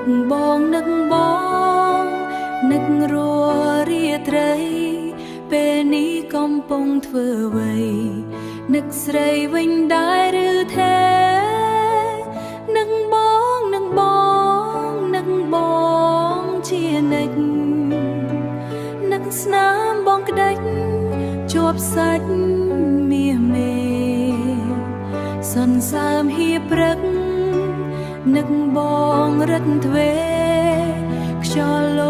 กบองนึกบองนึกรัวเรียไตรពេលនេះកំពុងធ្វើអ្វីនឹកស្រីវិញដែរឬទេនឹកបងនឹកបងនឹកបងជានិច្ចនឹកស្នាមបងក្ដិចជាប់សាច់មាសមេសន្សើមហៀបព្រឹកនឹកបងរត់ទ្វេខ្យល់ល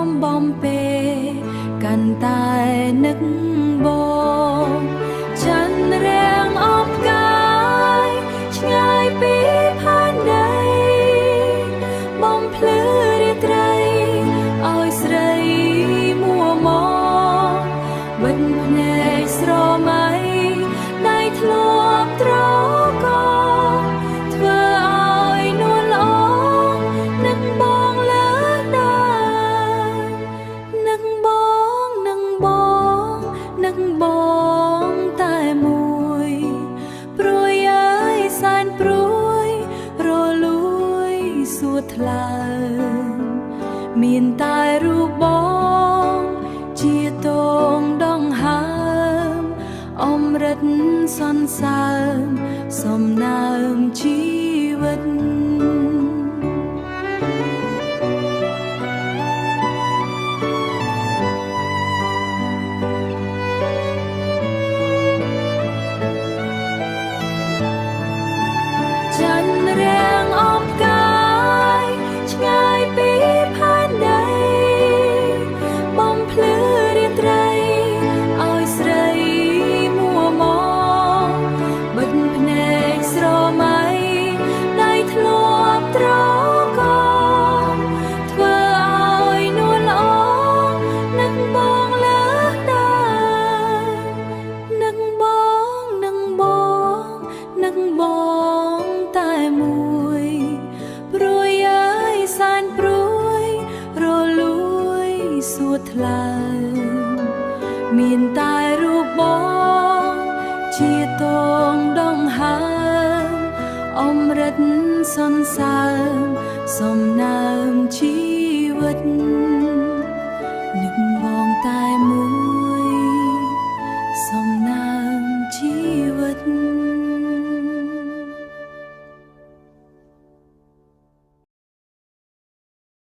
មបំពេកាន់តែនឹកបងច័ន្ទរាំងអបកាយឆ្ងាយពីផែនដីបំភ្លឺរាត្រីឲ្យស្រីមួម៉ងបិទភ្នែកស្រមៃដៃធ្លាប់ត្រកធ្វើឲ្យនួនល្អនឹកបងលើដើរនឹកបងនឹកបងនឹកបងតែមួយព្រួយអើយសែនព្រួយរលួយសួតថ្លើមមានតែរូបបងជាតងដងហើមអមរិតសន្សើមសំណើមជីវិតច័ន្ទរាំងអបកាយឆ្ងាយពីផែនដីបំភ្លឺរាត្រីឲ្យស្រីមួម៉ងបិទភ្នែកស្រមៃដៃធ្លាប់ត្រកធ្វើឲ្យនួនល្អនឹកបងលើដើរនឹកបងនឹកបងនឹកបងតែមួយព្រួយអើយសែនព្រួយរលួយសួតថ្លើមមានតែរូបបងជាតងដងហើមអមរិតសន្សើមសំណើមជីវិត